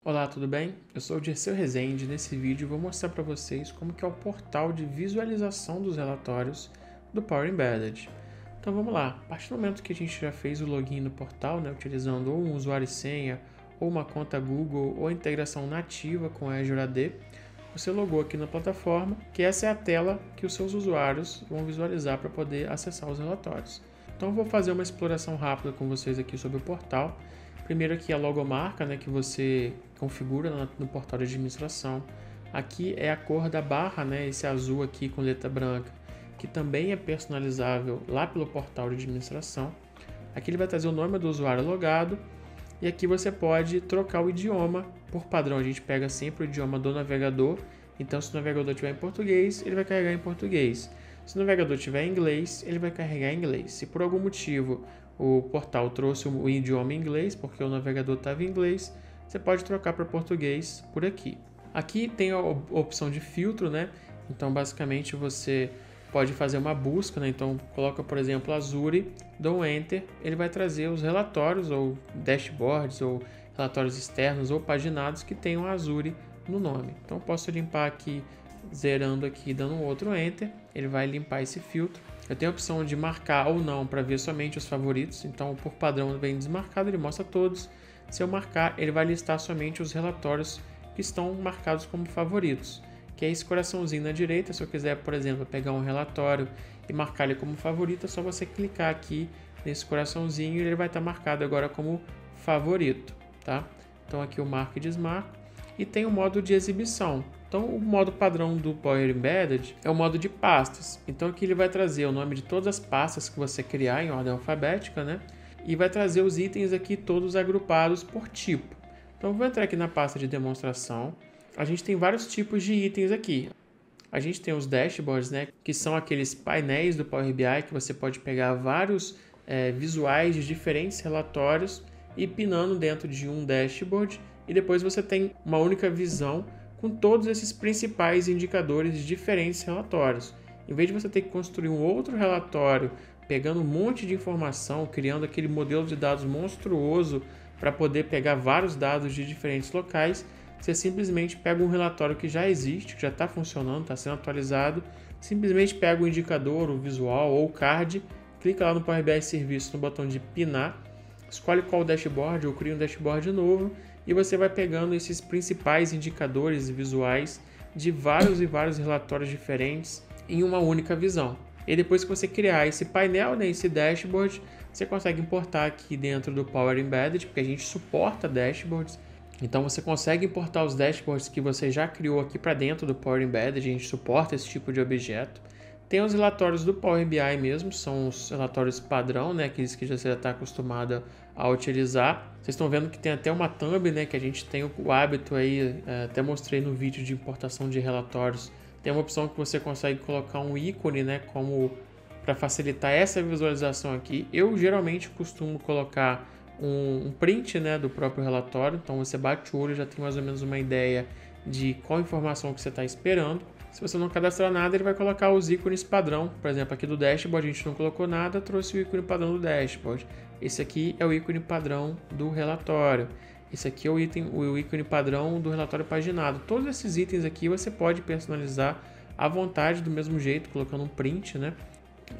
Olá, tudo bem? Eu sou o Dirceu Rezende e nesse vídeo eu vou mostrar para vocês como que é o portal de visualização dos relatórios do Power Embedded. Então vamos lá, a partir do momento que a gente já fez o login no portal, utilizando ou um usuário e senha, ou uma conta Google, ou a integração nativa com a Azure AD, você logou aqui na plataforma, que essa é a tela que os seus usuários vão visualizar para poder acessar os relatórios. Então eu vou fazer uma exploração rápida com vocês aqui sobre o portal. Primeiro aqui a logomarca, que você configura no portal de administração. Aqui é a cor da barra, esse azul aqui com letra branca, que também é personalizável lá pelo portal de administração. Aqui ele vai trazer o nome do usuário logado e aqui você pode trocar o idioma. Por padrão a gente pega sempre o idioma do navegador, então se o navegador estiver em português, ele vai carregar em português. Se o navegador estiver em inglês, ele vai carregar em inglês. Se por algum motivo o portal trouxe o idioma em inglês, porque o navegador estava em inglês, você pode trocar para português por aqui. Aqui tem a opção de filtro, Então, basicamente, você pode fazer uma busca, Então, coloca, por exemplo, Azure, dou Enter, ele vai trazer os relatórios, ou dashboards, ou relatórios externos, ou paginados que tenham Azure no nome. Então, posso limpar aqui, zerando aqui, dando um outro Enter, ele vai limpar esse filtro. Eu tenho a opção de marcar ou não para ver somente os favoritos, então por padrão vem desmarcado, ele mostra todos. Se eu marcar, ele vai listar somente os relatórios que estão marcados como favoritos, que é esse coraçãozinho na direita. Se eu quiser, por exemplo, pegar um relatório e marcar ele como favorito, é só você clicar aqui nesse coraçãozinho e ele vai estar marcado agora como favorito, tá? Então aqui eu marco e desmarco. E tem o modo de exibição. Então, o modo padrão do Power Embedded é o modo de pastas. Então, aqui ele vai trazer o nome de todas as pastas que você criar em ordem alfabética, E vai trazer os itens aqui todos agrupados por tipo. Então, eu vou entrar aqui na pasta de demonstração. A gente tem vários tipos de itens aqui. A gente tem os dashboards, Que são aqueles painéis do Power BI que você pode pegar vários visuais de diferentes relatórios e pinando dentro de um dashboard. E depois você tem uma única visão com todos esses principais indicadores de diferentes relatórios. Em vez de você ter que construir um outro relatório, pegando um monte de informação, criando aquele modelo de dados monstruoso para poder pegar vários dados de diferentes locais, você simplesmente pega um relatório que já existe, que já está funcionando, está sendo atualizado, simplesmente pega o indicador, o visual ou o card, clica lá no Power BI Serviço no botão de pinar, escolhe qual dashboard ou cria um dashboard novo e você vai pegando esses principais indicadores visuais de vários e vários relatórios diferentes em uma única visão. E depois que você criar esse painel, esse dashboard, você consegue importar aqui dentro do Power Embedded, porque a gente suporta dashboards. Então você consegue importar os dashboards que você já criou aqui para dentro do Power Embedded, a gente suporta esse tipo de objeto. Tem os relatórios do Power BI mesmo, são os relatórios padrão, aqueles que você já está acostumado a utilizar. Vocês estão vendo que tem até uma thumb, que a gente tem o hábito aí, até mostrei no vídeo de importação de relatórios. Tem uma opção que você consegue colocar um ícone, como para facilitar essa visualização aqui. Eu geralmente costumo colocar um print, do próprio relatório, então você bate o olho e já tem mais ou menos uma ideia de qual informação que você está esperando. Se você não cadastrar nada, ele vai colocar os ícones padrão. Por exemplo, aqui do dashboard a gente não colocou nada, trouxe o ícone padrão do dashboard. Esse aqui é o ícone padrão do relatório. Esse aqui é o ícone padrão do relatório paginado. Todos esses itens aqui você pode personalizar à vontade do mesmo jeito, colocando um print,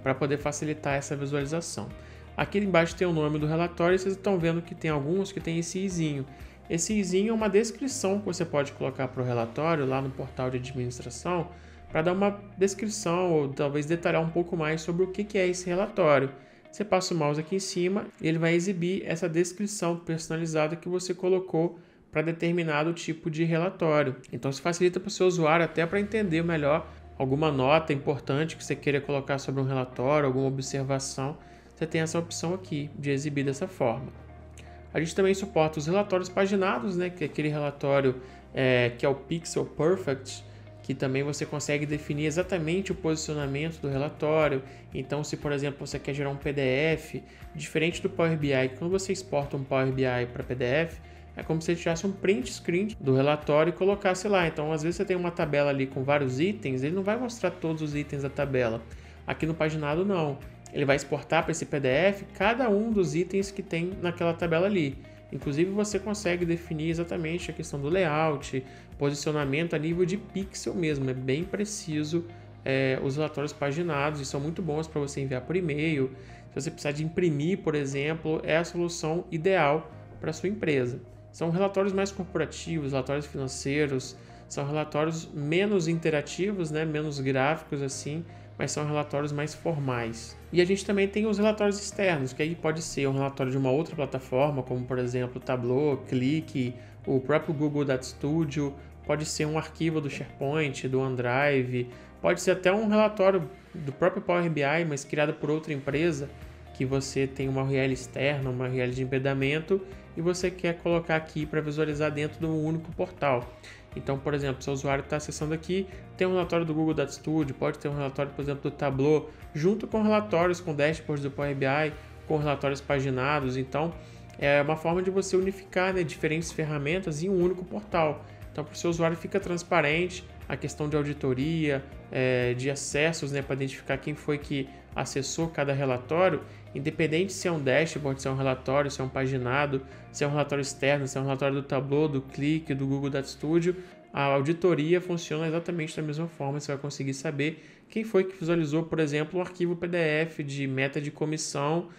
para poder facilitar essa visualização. Aqui embaixo tem o nome do relatório e vocês estão vendo que tem alguns que tem esse izinho. Esse izinho é uma descrição que você pode colocar para o relatório lá no portal de administração para dar uma descrição ou talvez detalhar um pouco mais sobre o que é esse relatório. Você passa o mouse aqui em cima e ele vai exibir essa descrição personalizada que você colocou para determinado tipo de relatório. Então isso facilita para o seu usuário até para entender melhor alguma nota importante que você queira colocar sobre um relatório, alguma observação. Você tem essa opção aqui de exibir dessa forma. A gente também suporta os relatórios paginados, que é aquele relatório que é o Pixel Perfect, que também você consegue definir exatamente o posicionamento do relatório. Então, se por exemplo você quer gerar um PDF, diferente do Power BI, quando você exporta um Power BI para PDF, é como se você tirasse um print screen do relatório e colocasse lá. Então, às vezes você tem uma tabela ali com vários itens, ele não vai mostrar todos os itens da tabela. Aqui no paginado não. Ele vai exportar para esse PDF cada um dos itens que tem naquela tabela ali. Inclusive você consegue definir exatamente a questão do layout, posicionamento a nível de pixel mesmo, é bem preciso os relatórios paginados e são muito bons para você enviar por e-mail. Se você precisar de imprimir, por exemplo, é a solução ideal para a sua empresa. São relatórios mais corporativos, relatórios financeiros, são relatórios menos interativos, né, menos gráficos assim, mas são relatórios mais formais. E a gente também tem os relatórios externos, que aí pode ser um relatório de uma outra plataforma, como por exemplo o Tableau, Qlik, o próprio Google Data Studio, pode ser um arquivo do SharePoint, do OneDrive, pode ser até um relatório do próprio Power BI, mas criado por outra empresa, que você tem uma URL externa, uma URL de embedamento, e você quer colocar aqui para visualizar dentro do único portal. Então, por exemplo, se o usuário está acessando aqui, tem um relatório do Google Data Studio, pode ter um relatório, por exemplo, do Tableau, junto com relatórios, com dashboards do Power BI, com relatórios paginados. Então, é uma forma de você unificar, né, diferentes ferramentas em um único portal. Então, para o seu usuário fica transparente a questão de auditoria, de acessos, né, para identificar quem foi que acessou cada relatório, independente se é um dashboard, se é um relatório, se é um paginado, se é um relatório externo, se é um relatório do Tableau, do Qlik, do Google Data Studio, a auditoria funciona exatamente da mesma forma. Você vai conseguir saber quem foi que visualizou, por exemplo, um arquivo PDF de meta de comissão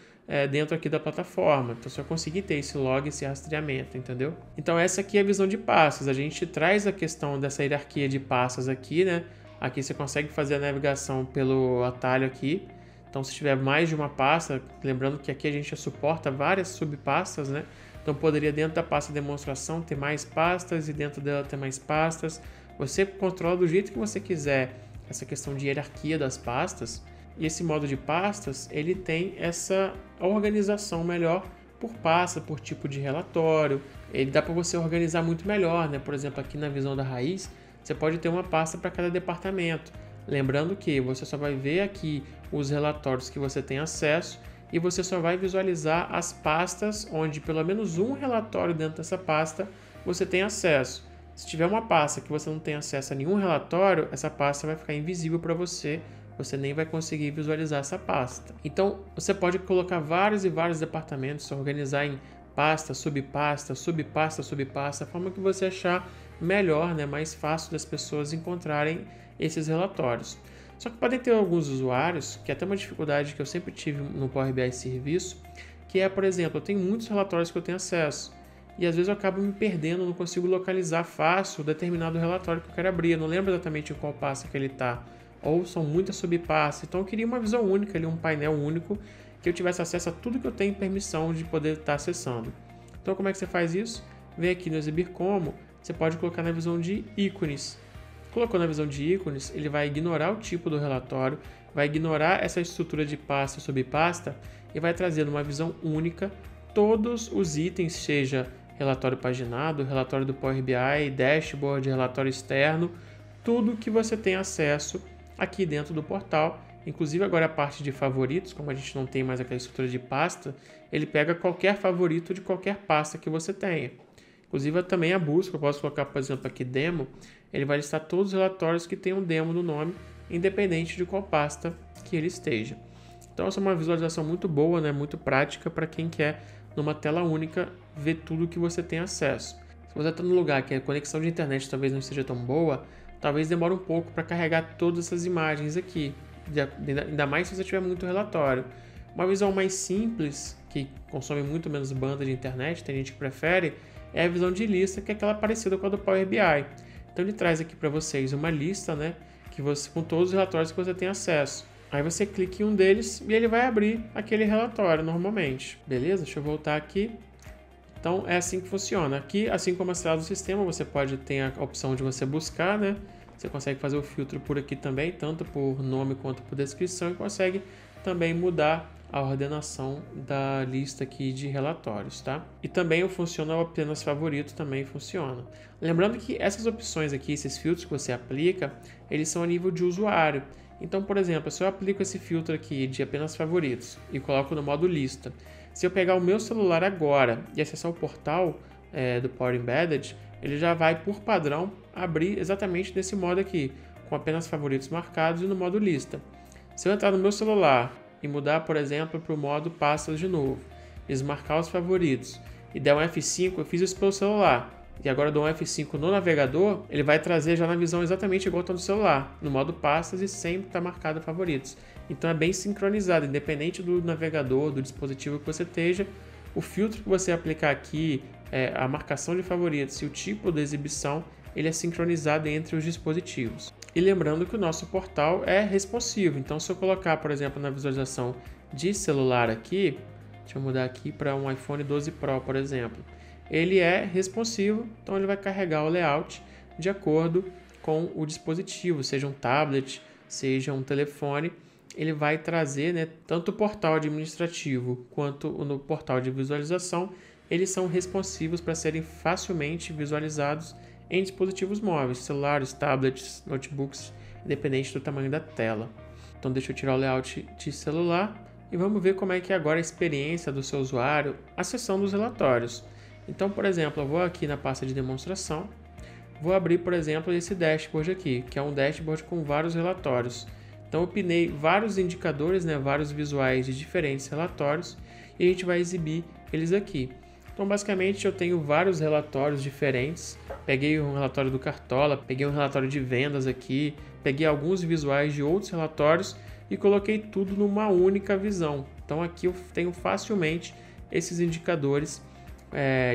dentro aqui da plataforma. Então você vai conseguir ter esse log, esse rastreamento, entendeu? Então essa aqui é a visão de pastas. A gente traz a questão dessa hierarquia de pastas aqui, né? Aqui você consegue fazer a navegação pelo atalho aqui. Então se tiver mais de uma pasta, lembrando que aqui a gente já suporta várias subpastas, né? Então poderia dentro da pasta demonstração ter mais pastas e dentro dela ter mais pastas. Você controla do jeito que você quiser essa questão de hierarquia das pastas. E esse modo de pastas, ele tem essa organização melhor por pasta, por tipo de relatório. Ele dá para você organizar muito melhor, né? Por exemplo, aqui na visão da raiz, você pode ter uma pasta para cada departamento. Lembrando que você só vai ver aqui os relatórios que você tem acesso e você só vai visualizar as pastas onde pelo menos um relatório dentro dessa pasta você tem acesso. Se tiver uma pasta que você não tem acesso a nenhum relatório, essa pasta vai ficar invisível para você. Você nem vai conseguir visualizar essa pasta. Então, você pode colocar vários e vários departamentos, se organizar em pasta, subpasta, subpasta, subpasta, a forma que você achar melhor, né, mais fácil das pessoas encontrarem esses relatórios. Só que podem ter alguns usuários, que é até uma dificuldade que eu sempre tive no Power BI Serviço, que é, por exemplo, eu tenho muitos relatórios que eu tenho acesso, e às vezes eu acabo me perdendo, não consigo localizar fácil determinado relatório que eu quero abrir, eu não lembro exatamente em qual pasta que ele está, ou são muitas subpastas, então eu queria uma visão única, ali, um painel único, que eu tivesse acesso a tudo que eu tenho permissão de poder estar acessando. Então como é que você faz isso? Vem aqui no Exibir Como, você pode colocar na visão de ícones. Colocou na visão de ícones, ele vai ignorar o tipo do relatório, vai ignorar essa estrutura de pasta sobre pasta e vai trazer numa visão única todos os itens, seja relatório paginado, relatório do Power BI, dashboard, relatório externo, tudo que você tem acesso aqui dentro do portal. Inclusive agora a parte de favoritos, como a gente não tem mais aquela estrutura de pasta, ele pega qualquer favorito de qualquer pasta que você tenha. Inclusive também a busca, eu posso colocar, por exemplo, aqui demo, ele vai listar todos os relatórios que tem um demo no nome, independente de qual pasta que ele esteja. Então essa é uma visualização muito boa, né? Muito prática para quem quer, numa tela única, ver tudo que você tem acesso. Se você está num lugar que a conexão de internet talvez não esteja tão boa, talvez demore um pouco para carregar todas essas imagens aqui, ainda mais se você tiver muito relatório. Uma visão mais simples, que consome muito menos banda de internet, tem gente que prefere, é a visão de lista, que é aquela parecida com a do Power BI. Então ele traz aqui para vocês uma lista, né, que você, com todos os relatórios que você tem acesso. Aí você clica em um deles e ele vai abrir aquele relatório normalmente. Beleza? Deixa eu voltar aqui. Então é assim que funciona. Aqui, assim como mostrado no sistema, você pode ter a opção de você buscar, né? Você consegue fazer o filtro por aqui também, tanto por nome quanto por descrição, e consegue também mudar a ordenação da lista aqui de relatórios, tá? E também o funciona apenas favorito também funciona. Lembrando que essas opções aqui, esses filtros que você aplica, eles são a nível de usuário. Então, por exemplo, se eu aplico esse filtro aqui de apenas favoritos e coloco no modo lista, se eu pegar o meu celular agora e acessar o portal do Power Embedded, ele já vai, por padrão, abrir exatamente nesse modo aqui, com apenas favoritos marcados e no modo lista. Se eu entrar no meu celular e mudar, por exemplo, para o modo pastas de novo, desmarcar os favoritos e der um F5, eu fiz isso pelo celular, e agora eu dou um F5 no navegador, ele vai trazer já na visão exatamente igual está no celular, no modo pastas e sempre está marcado favoritos. Então é bem sincronizado, independente do navegador, do dispositivo que você esteja, o filtro que você aplicar aqui, a marcação de favoritos e o tipo de exibição, ele é sincronizado entre os dispositivos. E lembrando que o nosso portal é responsivo, então se eu colocar, por exemplo, na visualização de celular aqui, deixa eu mudar aqui para um iPhone 12 Pro, por exemplo, ele é responsivo, então ele vai carregar o layout de acordo com o dispositivo, seja um tablet, seja um telefone, ele vai trazer, né, tanto o portal administrativo quanto no portal de visualização, eles são responsivos para serem facilmente visualizados em dispositivos móveis, celulares, tablets, notebooks, independente do tamanho da tela. Então deixa eu tirar o layout de celular e vamos ver como é que é agora a experiência do seu usuário acessando os relatórios. Então, por exemplo, eu vou aqui na pasta de demonstração, vou abrir, por exemplo, esse dashboard aqui, que é um dashboard com vários relatórios. Então eu pinei vários indicadores, né, vários visuais de diferentes relatórios e a gente vai exibir eles aqui. Então basicamente eu tenho vários relatórios diferentes, peguei um relatório do Cartola, peguei um relatório de vendas aqui, peguei alguns visuais de outros relatórios e coloquei tudo numa única visão. Então aqui eu tenho facilmente esses indicadores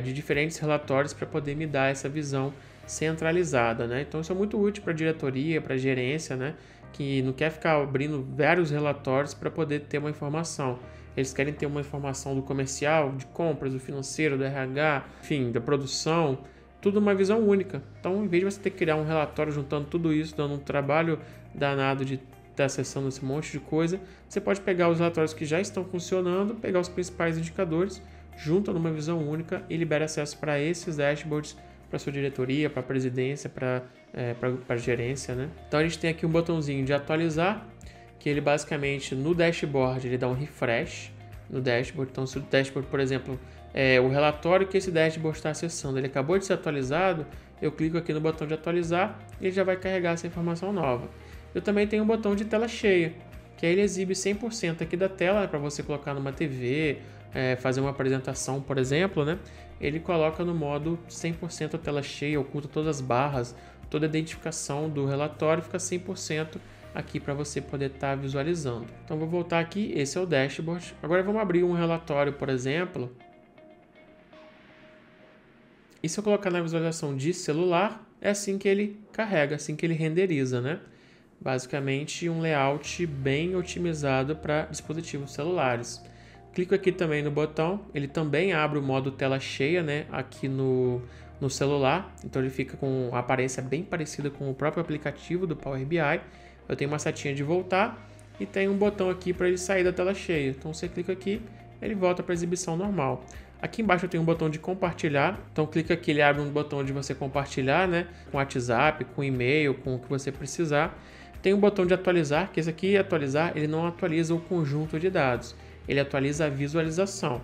de diferentes relatórios para poder me dar essa visão centralizada, né? Então isso é muito útil para a diretoria, para a gerência, né, que não quer ficar abrindo vários relatórios para poder ter uma informação. Eles querem ter uma informação do comercial, de compras, do financeiro, do RH, enfim, da produção, tudo uma visão única. Então, em vez de você ter que criar um relatório juntando tudo isso, dando um trabalho danado de estar acessando esse monte de coisa, você pode pegar os relatórios que já estão funcionando, pegar os principais indicadores, junta numa visão única e libera acesso para esses dashboards, para sua diretoria, para a presidência, para a gerência, né? Então a gente tem aqui um botãozinho de atualizar, que ele basicamente no dashboard ele dá um refresh no dashboard. Então se o dashboard, por exemplo, o relatório que esse dashboard está acessando, ele acabou de ser atualizado, eu clico aqui no botão de atualizar e ele já vai carregar essa informação nova. Eu também tenho um botão de tela cheia, que aí ele exibe 100% aqui da tela para você colocar numa TV, fazer uma apresentação, por exemplo, né? Ele coloca no modo 100% a tela cheia, oculta todas as barras, toda a identificação do relatório, fica 100% aqui para você poder estar visualizando. Então vou voltar aqui, esse é o dashboard. Agora vamos abrir um relatório, por exemplo. E se eu colocar na visualização de celular, é assim que ele carrega, assim que ele renderiza, né? Basicamente um layout bem otimizado para dispositivos celulares. Clico aqui também no botão, ele também abre o modo tela cheia, né, aqui no celular, então ele fica com uma aparência bem parecida com o próprio aplicativo do Power BI. Eu tenho uma setinha de voltar e tem um botão aqui para ele sair da tela cheia, então você clica aqui, ele volta para a exibição normal. Aqui embaixo eu tenho um botão de compartilhar, então clica aqui, ele abre um botão de você compartilhar, né, com WhatsApp, com e-mail, com o que você precisar. Tem um botão de atualizar, que esse aqui, atualizar, ele não atualiza o conjunto de dados, ele atualiza a visualização.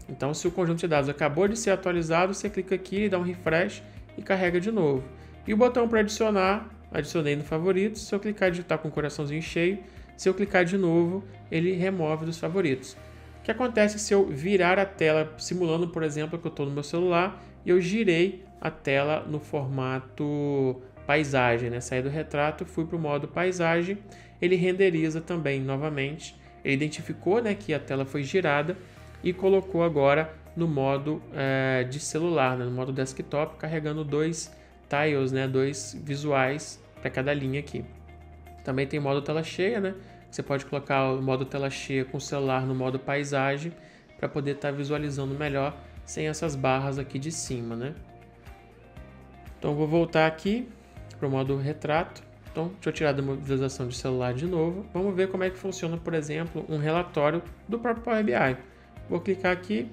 Então, se o conjunto de dados acabou de ser atualizado, você clica aqui, dá um refresh e carrega de novo. E o botão para adicionar, adicionei no favoritos. Se eu clicar e digitar com o coraçãozinho cheio, se eu clicar de novo, ele remove dos favoritos. O que acontece se eu virar a tela, simulando, por exemplo, que eu estou no meu celular, e eu girei a tela no formato paisagem, né? Saí do retrato, fui para o modo paisagem, ele renderiza também novamente. Ele identificou, né, que a tela foi girada e colocou agora no modo de celular, né, no modo desktop, carregando dois tiles, né, dois visuais para cada linha aqui. Também tem modo tela cheia, né? Você pode colocar o modo tela cheia com o celular no modo paisagem para poder estar visualizando melhor sem essas barras aqui de cima, né? Então eu vou voltar aqui para o modo retrato. Então, deixa eu tirar da visualização de celular de novo. Vamos ver como é que funciona, por exemplo, um relatório do próprio Power BI. Vou clicar aqui.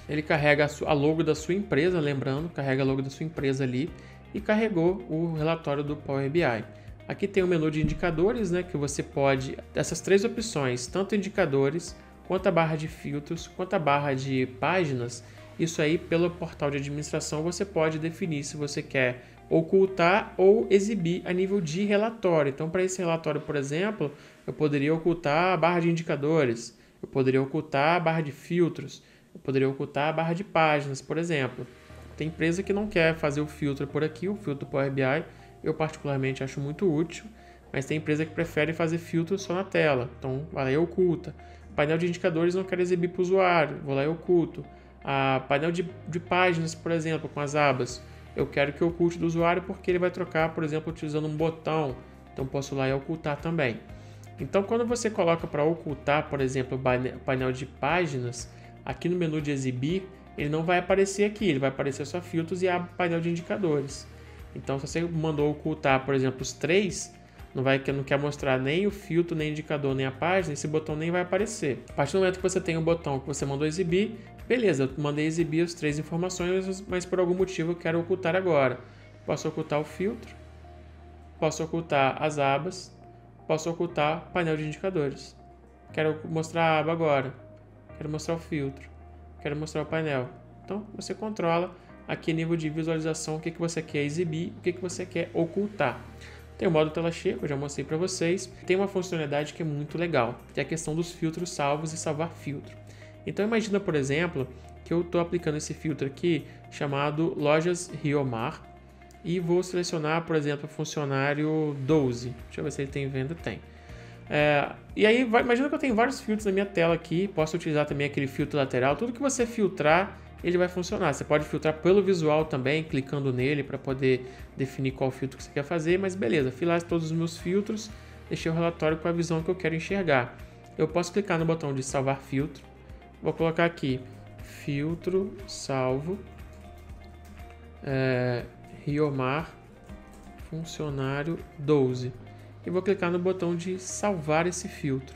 Ele carrega a logo da sua empresa, lembrando, carrega a logo da sua empresa ali e carregou o relatório do Power BI. Aqui tem o menu de indicadores, né, que você pode, essas três opções, tanto indicadores, quanto a barra de filtros, quanto a barra de páginas, isso aí pelo portal de administração você pode definir se você quer ocultar ou exibir a nível de relatório. Então, para esse relatório, por exemplo, eu poderia ocultar a barra de indicadores, eu poderia ocultar a barra de filtros, Eu poderia ocultar a barra de páginas, por exemplo. Tem empresa que não quer fazer o filtro por aqui, o filtro Power BI, eu particularmente acho muito útil, mas tem empresa que prefere fazer filtro só na tela, então vai lá e oculta. Painel de indicadores não quero exibir para o usuário, vou lá e oculto. A painel de páginas, por exemplo, com as abas, eu quero que oculte do usuário porque ele vai trocar, por exemplo, utilizando um botão, então posso ir lá e ocultar também. Então, quando você coloca para ocultar, por exemplo, o painel de páginas, aqui no menu de exibir, ele não vai aparecer aqui, ele vai aparecer só filtros e aba painel de indicadores. Então, se você mandou ocultar, por exemplo, os três, não quer mostrar nem o filtro, nem o indicador, nem a página, esse botão nem vai aparecer. A partir do momento que você tem o botão que você mandou exibir, beleza, eu mandei exibir as três informações, mas por algum motivo eu quero ocultar agora. Posso ocultar o filtro, posso ocultar as abas, posso ocultar o painel de indicadores. Quero mostrar a aba agora, quero mostrar o filtro, quero mostrar o painel. Então, você controla aqui nível de visualização, o que você quer exibir, o que você quer ocultar. Tem o modo tela cheia, que eu já mostrei para vocês. Tem uma funcionalidade que é muito legal, que é a questão dos filtros salvos e salvar filtro. Então imagina, por exemplo, que eu estou aplicando esse filtro aqui, chamado Lojas Riomar, e vou selecionar, por exemplo, funcionário 12. Deixa eu ver se ele tem venda. Tem. E aí, imagina que eu tenho vários filtros na minha tela aqui, posso utilizar também aquele filtro lateral. Tudo que você filtrar, ele vai funcionar. Você pode filtrar pelo visual também, clicando nele para poder definir qual filtro que você quer fazer, mas beleza, fiz lá todos os meus filtros, deixei o relatório com a visão que eu quero enxergar. Eu posso clicar no botão de salvar filtro, vou colocar aqui, filtro, salvo, Riomar, funcionário 12, e vou clicar no botão de salvar esse filtro.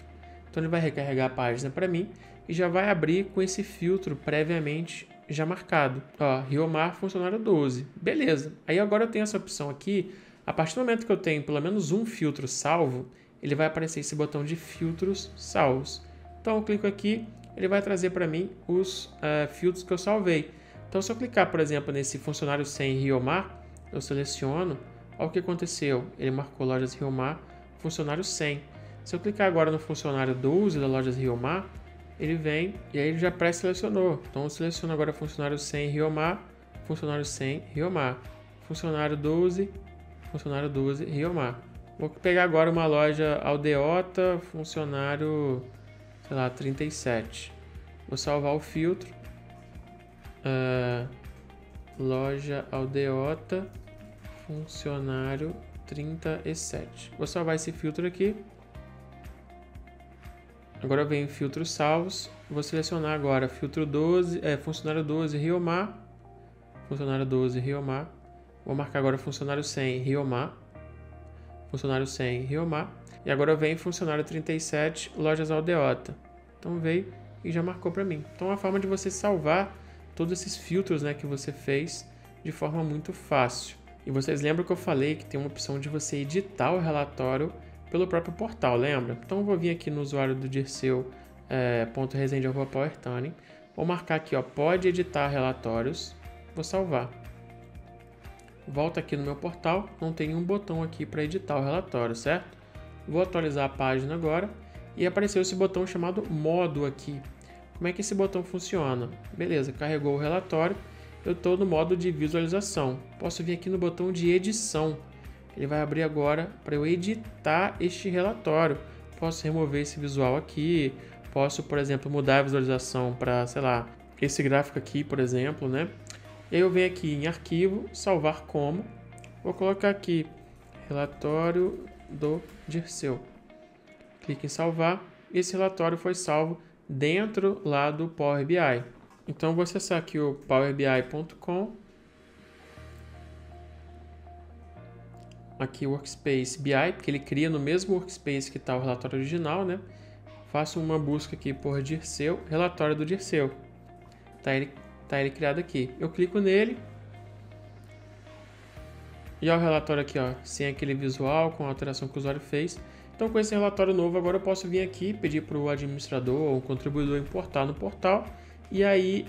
Então ele vai recarregar a página para mim e já vai abrir com esse filtro previamente já marcado. Ó, Riomar, funcionário 12. Beleza. Aí agora eu tenho essa opção aqui. A partir do momento que eu tenho pelo menos um filtro salvo, ele vai aparecer esse botão de filtros salvos. Então eu clico aqui, ele vai trazer para mim os filtros que eu salvei. Então se eu clicar, por exemplo, nesse funcionário 100 Riomar, eu seleciono, olha o que aconteceu. Ele marcou Lojas Riomar, funcionário 100. Se eu clicar agora no funcionário 12 da Lojas Riomar, ele vem e aí ele já pré-selecionou. Então eu seleciono agora funcionário 100 Riomar, funcionário 100 Riomar, funcionário 12 Riomar. Vou pegar agora uma loja Aldeota, funcionário, sei lá, 37. Vou salvar o filtro. Loja Aldeota, funcionário 37. Vou salvar esse filtro aqui. Agora eu venho em filtros salvos, vou selecionar agora filtro 12, funcionário 12 Riomar, funcionário 12 Riomar, vou marcar agora funcionário 100 Riomar, funcionário 100 Riomar, e agora eu venho em funcionário 37 Lojas Aldeota. Então veio e já marcou para mim. Então é uma forma de você salvar todos esses filtros, né, que você fez de forma muito fácil. E vocês lembram que eu falei que tem uma opção de você editar o relatório pelo próprio portal, lembra? Então eu vou vir aqui no usuário do dirceu.resende@powertuning, vou marcar aqui, ó, pode editar relatórios, vou salvar. Volto aqui no meu portal, não tem nenhum botão aqui para editar o relatório, certo? Vou atualizar a página agora e apareceu esse botão chamado modo aqui. Como é que esse botão funciona? Beleza, carregou o relatório, eu estou no modo de visualização. Posso vir aqui no botão de edição. Ele vai abrir agora para eu editar este relatório. Posso remover esse visual aqui, posso, por exemplo, mudar a visualização para, sei lá, esse gráfico aqui, por exemplo, né? E aí eu venho aqui em arquivo, salvar como, vou colocar aqui relatório do Dirceu. Clique em salvar e esse relatório foi salvo dentro lá do Power BI. Então vou acessar aqui o powerbi.com. Aqui o Workspace BI, porque ele cria no mesmo Workspace que está o relatório original, né? Faço uma busca aqui por Dirceu, relatório do Dirceu. Tá ele criado aqui. Eu clico nele. E olha o relatório aqui, ó, sem aquele visual, com a alteração que o usuário fez. Então com esse relatório novo, agora eu posso vir aqui, pedir para o administrador ou o contribuidor importar no portal. E aí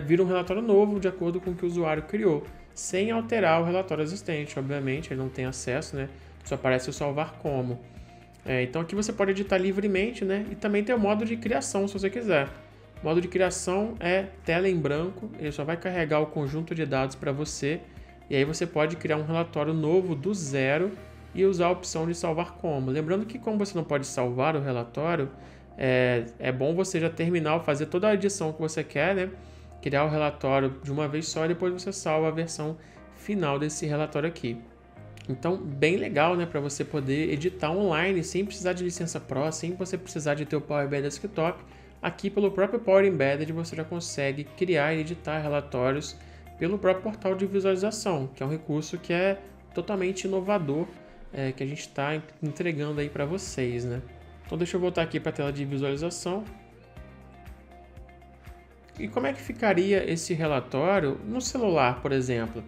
vira um relatório novo de acordo com o que o usuário criou, sem alterar o relatório existente, obviamente, ele não tem acesso, né? Só aparece o salvar como. Então aqui você pode editar livremente, né? E também tem o modo de criação, se você quiser. Modo de criação é tela em branco, ele só vai carregar o conjunto de dados para você, e aí você pode criar um relatório novo do zero e usar a opção de salvar como. Lembrando que como você não pode salvar o relatório, é bom você já terminar, fazer toda a edição que você quer, né? Criar o relatório de uma vez só e depois você salva a versão final desse relatório aqui. Então, bem legal, né, para você poder editar online sem precisar de licença Pro, sem você precisar de ter o Power BI Desktop. Aqui pelo próprio Power Embedded você já consegue criar e editar relatórios pelo próprio portal de visualização, que é um recurso que é totalmente inovador, que a gente está entregando aí para vocês, né? Então deixa eu voltar aqui para a tela de visualização. E como é que ficaria esse relatório no celular, por exemplo?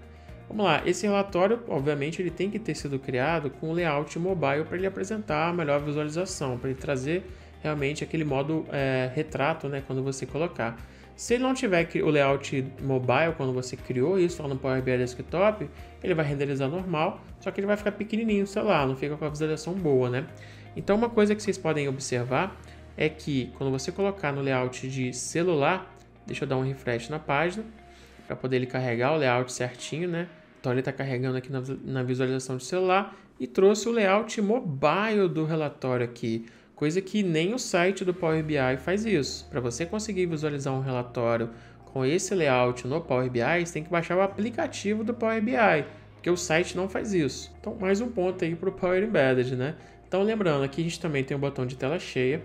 Vamos lá, esse relatório, obviamente, ele tem que ter sido criado com layout mobile para ele apresentar a melhor visualização, para ele trazer realmente aquele modo retrato, né, quando você colocar. Se ele não tiver o layout mobile, quando você criou isso lá no Power BI Desktop, ele vai renderizar normal, só que ele vai ficar pequenininho no celular, não fica com a visualização boa, né? Então, uma coisa que vocês podem observar é que quando você colocar no layout de celular, deixa eu dar um refresh na página, para poder ele carregar o layout certinho, né? Então ele está carregando aqui na visualização de celular e trouxe o layout mobile do relatório aqui, coisa que nem o site do Power BI faz isso. Para você conseguir visualizar um relatório com esse layout no Power BI, você tem que baixar o aplicativo do Power BI, porque o site não faz isso. Então mais um ponto aí para o Power Embedded, né? Então lembrando, aqui a gente também tem o botão de tela cheia.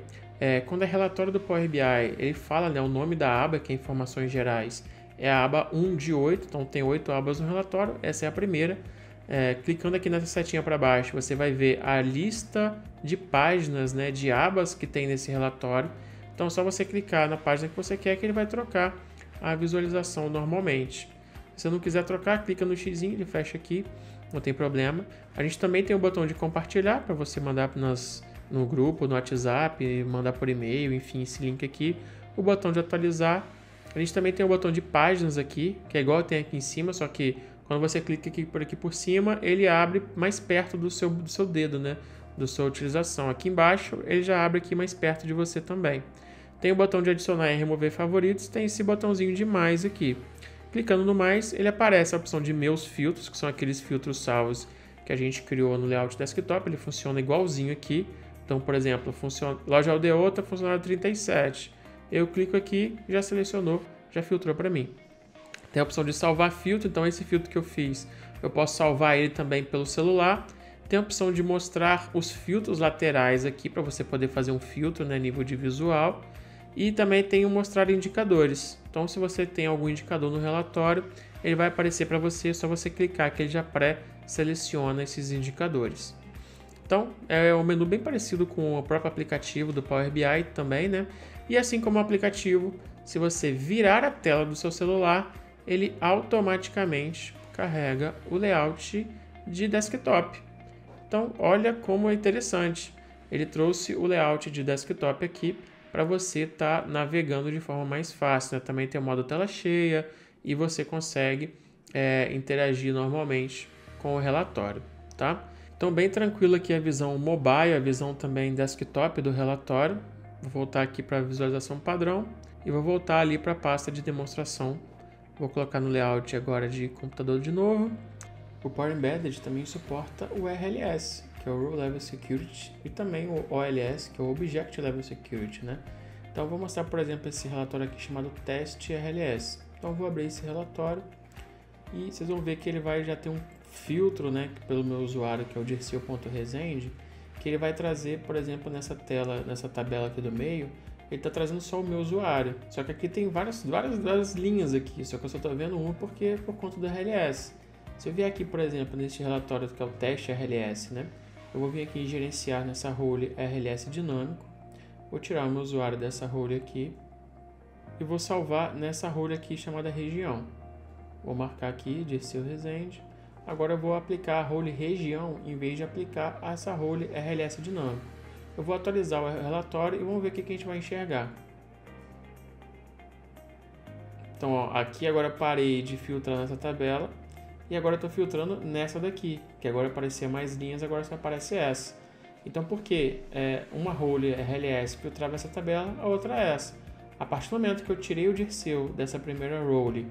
Quando é relatório do Power BI, ele fala, né, o nome da aba, que é informações gerais, é a aba 1 de 8, então tem 8 abas no relatório, essa é a primeira. Clicando aqui nessa setinha para baixo, você vai ver a lista de páginas, né, de abas que tem nesse relatório. Então é só você clicar na página que você quer que ele vai trocar a visualização normalmente. Se você não quiser trocar, clica no x, ele fecha aqui, não tem problema. A gente também tem o botão de compartilhar para você mandar no grupo, no WhatsApp, mandar por e-mail, enfim, esse link aqui. O botão de atualizar. A gente também tem o botão de páginas aqui, que é igual tem aqui em cima, só que quando você clica aqui por cima, ele abre mais perto do seu dedo, né? Da sua utilização. Aqui embaixo, ele já abre aqui mais perto de você também. Tem o botão de adicionar e remover favoritos, tem esse botãozinho de mais aqui. Clicando no mais, ele aparece a opção de meus filtros, que são aqueles filtros salvos que a gente criou no layout desktop, ele funciona igualzinho aqui. Então, por exemplo, loja Aldeota, funcionário 37. Eu clico aqui, já selecionou, já filtrou para mim. Tem a opção de salvar filtro, então esse filtro que eu fiz, eu posso salvar ele também pelo celular. Tem a opção de mostrar os filtros laterais aqui, para você poder fazer um filtro, né, nível de visual. E também tem o mostrar indicadores. Então, se você tem algum indicador no relatório, ele vai aparecer para você, é só você clicar que ele já pré-seleciona esses indicadores. Então, é um menu bem parecido com o próprio aplicativo do Power BI também, né? E assim como o aplicativo, se você virar a tela do seu celular, ele automaticamente carrega o layout de desktop. Então, olha como é interessante. Ele trouxe o layout de desktop aqui para você estar navegando de forma mais fácil, né? Também tem o modo tela cheia e você consegue interagir normalmente com o relatório, tá? Então, bem tranquilo aqui a visão mobile, a visão também desktop do relatório. Vou voltar aqui para a visualização padrão e vou voltar ali para a pasta de demonstração. Vou colocar no layout agora de computador de novo. O Power Embedded também suporta o RLS, que é o Row Level Security, e também o OLS, que é o Object Level Security, né? Então, eu vou mostrar, por exemplo, esse relatório aqui chamado Teste RLS. Então, eu vou abrir esse relatório e vocês vão ver que ele vai já ter um filtro, né, pelo meu usuário, que é o dirceu.resende, que ele vai trazer, por exemplo, nessa tabela aqui do meio, ele está trazendo só o meu usuário. Só que aqui tem várias linhas aqui, só que eu só estou vendo uma porque por conta do RLS. Se eu vier aqui, por exemplo, nesse relatório que é o teste RLS, né, eu vou vir aqui em gerenciar nessa role RLS dinâmico, vou tirar o meu usuário dessa role aqui e vou salvar nessa role aqui chamada região. Vou marcar aqui Dirceu Resende. Agora eu vou aplicar a role região em vez de aplicar essa role RLS dinâmico. Eu vou atualizar o relatório e vamos ver o que a gente vai enxergar. Então, ó, aqui agora parei de filtrar nessa tabela e agora estou filtrando nessa daqui, que agora aparecia mais linhas, agora só aparece essa. Então, por que uma role RLS filtrava essa tabela, a outra essa? A partir do momento que eu tirei o Dirceu dessa primeira role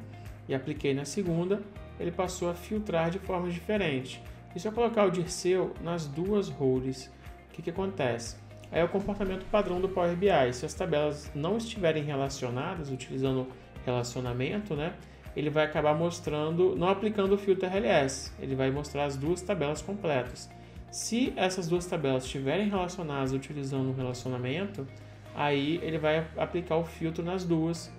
e apliquei na segunda, ele passou a filtrar de formas diferentes. E se eu colocar o Dirceu nas duas roles, o que acontece? É o comportamento padrão do Power BI. Se as tabelas não estiverem relacionadas, utilizando relacionamento, né, ele vai acabar mostrando, não aplicando o filtro RLS, ele vai mostrar as duas tabelas completas. Se essas duas tabelas estiverem relacionadas utilizando um relacionamento, aí ele vai aplicar o filtro nas duas.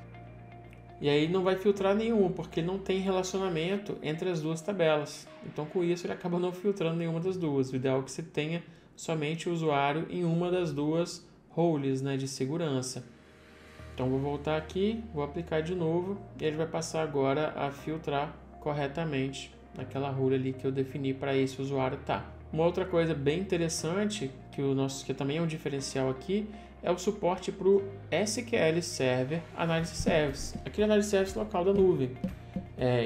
E aí não vai filtrar nenhuma, porque não tem relacionamento entre as duas tabelas. Então, com isso, ele acaba não filtrando nenhuma das duas. O ideal é que você tenha somente o usuário em uma das duas roles, né, de segurança. Então, vou voltar aqui, vou aplicar de novo, e ele vai passar agora a filtrar corretamente naquela role ali que eu defini para esse usuário estar. Uma outra coisa bem interessante, que também é um diferencial aqui, é o suporte para o SQL Server Analysis Service, aquele Analysis Service local da nuvem.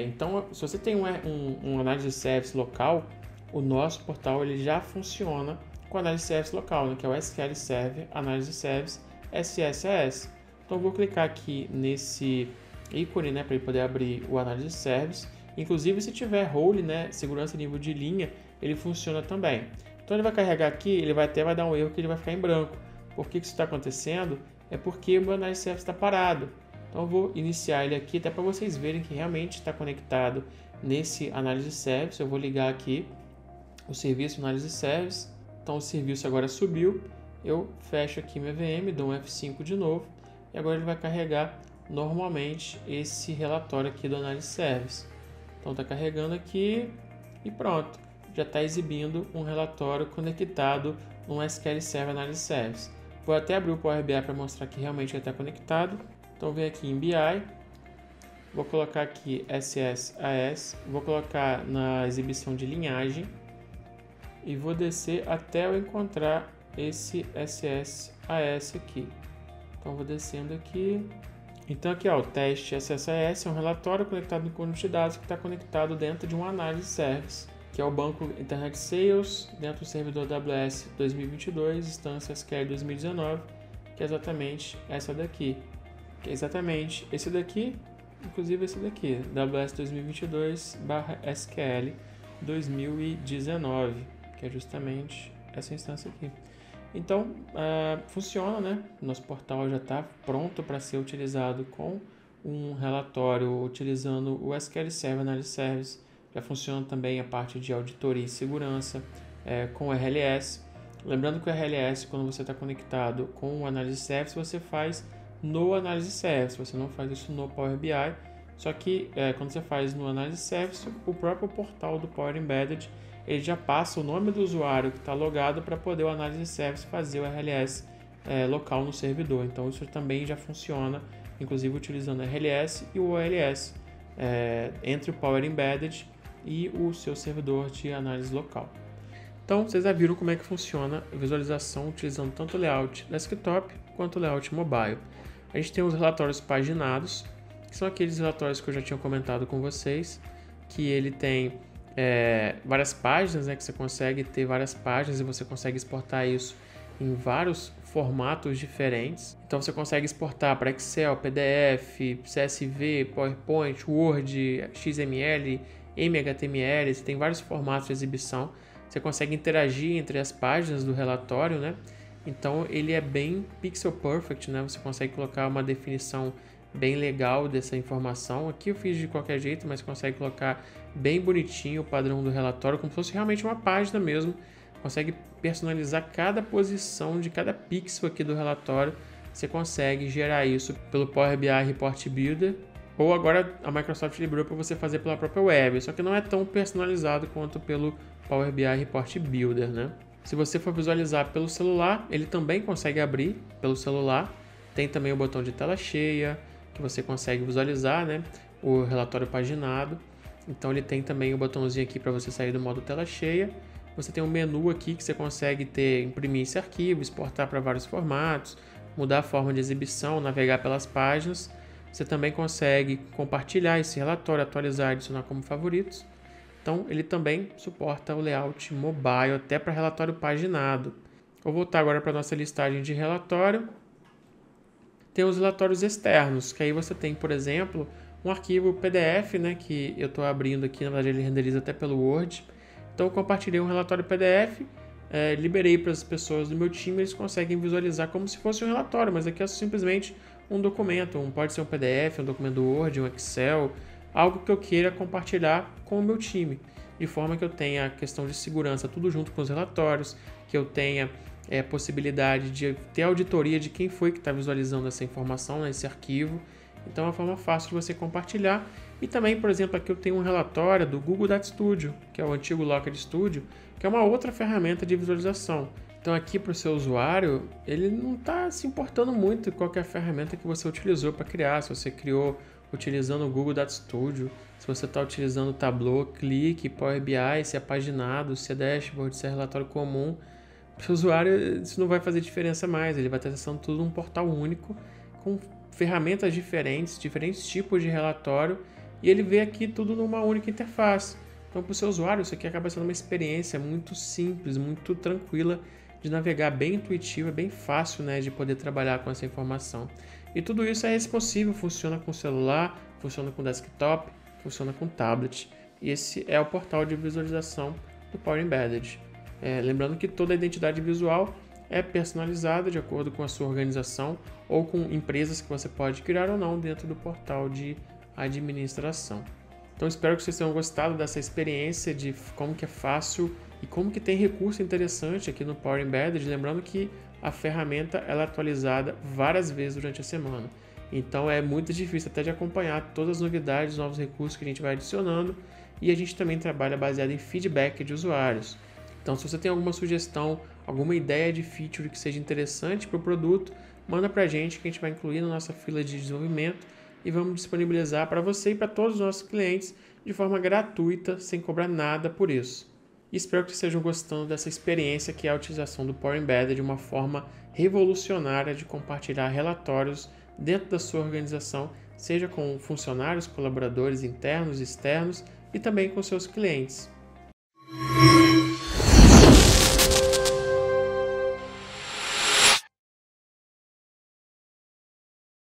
Então, se você tem um Analysis Service local, o nosso portal ele já funciona com o Analysis Service local, né, que é o SQL Server Analysis Service SSAS. Então, eu vou clicar aqui nesse ícone, né, para ele poder abrir o Analysis Service. Inclusive, se tiver role, né, segurança nível de linha, ele funciona também. Então, ele vai carregar aqui, ele vai dar um erro que ele vai ficar em branco. Por que isso está acontecendo? É porque o meu Analysis Service está parado. Então eu vou iniciar ele aqui até para vocês verem que realmente está conectado nesse Analysis Service. Eu vou ligar aqui o serviço Analysis Service. Então o serviço agora subiu. Eu fecho aqui minha VM, dou um F5 de novo. E agora ele vai carregar normalmente esse relatório aqui do Analysis Service. Então está carregando aqui e pronto. Já está exibindo um relatório conectado no SQL Server Analysis Service. Vou até abrir o Power BI para mostrar que realmente ele está conectado. Então, venho aqui em BI, vou colocar aqui SSAS, vou colocar na exibição de linhagem e vou descer até eu encontrar esse SSAS aqui. Então, vou descendo aqui. Então, aqui ó, o teste SSAS é um relatório conectado no conjunto de dados que está conectado dentro de um Analysis Service, que é o banco Internet Sales, dentro do servidor AWS 2022, instância SQL 2019, que é exatamente essa daqui. Que é exatamente esse daqui, inclusive esse daqui, AWS 2022/SQL 2019, que é justamente essa instância aqui. Então, funciona, né? Nosso portal já está pronto para ser utilizado com um relatório utilizando o SQL Server Analysis Service. Já funciona também a parte de auditoria e segurança com o RLS. Lembrando que o RLS, quando você está conectado com o Analysis Service, você faz no Analysis Service, você não faz isso no Power BI. Só que quando você faz no Analysis Service, o próprio portal do Power Embedded ele já passa o nome do usuário que está logado para poder o Analysis Service fazer o RLS local no servidor. Então isso também já funciona, inclusive utilizando o RLS e o OLS entre o Power Embedded e o seu servidor de análise local. Então, vocês já viram como é que funciona a visualização utilizando tanto o layout desktop quanto o layout mobile. A gente tem os relatórios paginados, que são aqueles relatórios que eu já tinha comentado com vocês, que ele tem várias páginas, né, que você consegue ter várias páginas e você consegue exportar isso em vários formatos diferentes. Então você consegue exportar para Excel, PDF, CSV, PowerPoint, Word, XML, MHTML, você tem vários formatos de exibição. Você consegue interagir entre as páginas do relatório, né? Então ele é bem pixel perfect, né? Você consegue colocar uma definição bem legal dessa informação. Aqui eu fiz de qualquer jeito, mas consegue colocar bem bonitinho o padrão do relatório, como se fosse realmente uma página mesmo. Consegue personalizar cada posição de cada pixel aqui do relatório. Você consegue gerar isso pelo Power BI Report Builder, ou agora a Microsoft liberou para você fazer pela própria web, só que não é tão personalizado quanto pelo Power BI Report Builder, né? Se você for visualizar pelo celular, ele também consegue abrir pelo celular. Tem também o botão de tela cheia, que você consegue visualizar, né, o relatório paginado. Então ele tem também o botãozinho aqui para você sair do modo tela cheia. Você tem um menu aqui que você consegue imprimir esse arquivo, exportar para vários formatos, mudar a forma de exibição, navegar pelas páginas. Você também consegue compartilhar esse relatório, atualizar e adicionar como favoritos. Então ele também suporta o layout mobile até para relatório paginado. Vou voltar agora para a nossa listagem de relatório. tem os relatórios externos, que aí você tem, por exemplo, um arquivo PDF, né, que eu estou abrindo aqui, na verdade ele renderiza até pelo Word. Então eu compartilhei um relatório PDF, liberei para as pessoas do meu time, eles conseguem visualizar como se fosse um relatório, mas aqui é simplesmente um documento, pode ser um PDF, um documento do Word, um Excel, algo que eu queira compartilhar com o meu time, de forma que eu tenha a questão de segurança tudo junto com os relatórios, que eu tenha possibilidade de ter auditoria de quem foi que está visualizando essa informação nesse arquivo. Então é uma forma fácil de você compartilhar. E também, por exemplo, aqui eu tenho um relatório do Google Data Studio, que é o antigo Looker Studio, que é uma outra ferramenta de visualização. Então aqui para o seu usuário, ele não está se importando muito com qual é a ferramenta que você utilizou para criar. Se você criou utilizando o Google Data Studio, se você está utilizando o Tableau, Click, Power BI, se é paginado, se é dashboard, se é relatório comum. Para o usuário isso não vai fazer diferença mais, ele vai estar acessando tudo num portal único, com ferramentas diferentes, diferentes tipos de relatório, e ele vê aqui tudo numa única interface. Então, para o seu usuário, isso aqui acaba sendo uma experiência muito simples, muito tranquila de navegar, bem intuitiva, bem fácil, né, de poder trabalhar com essa informação. E tudo isso é responsivo, funciona com celular, funciona com desktop, funciona com tablet. E esse é o portal de visualização do Power Embedded. Lembrando que toda a identidade visual é personalizada de acordo com a sua organização ou com empresas que você pode criar ou não dentro do portal de administração. Então espero que vocês tenham gostado dessa experiência de como que é fácil e como que tem recurso interessante aqui no Power Embedded. Lembrando que a ferramenta ela é atualizada várias vezes durante a semana. Então é muito difícil até de acompanhar todas as novidades, novos recursos que a gente vai adicionando, e a gente também trabalha baseado em feedback de usuários. Então, se você tem alguma sugestão, alguma ideia de feature que seja interessante para o produto, manda para a gente que a gente vai incluir na nossa fila de desenvolvimento e vamos disponibilizar para você e para todos os nossos clientes de forma gratuita, sem cobrar nada por isso. E espero que vocês estejam gostando dessa experiência que é a utilização do Power Embedded de uma forma revolucionária de compartilhar relatórios dentro da sua organização, seja com funcionários, colaboradores internos e externos e também com seus clientes.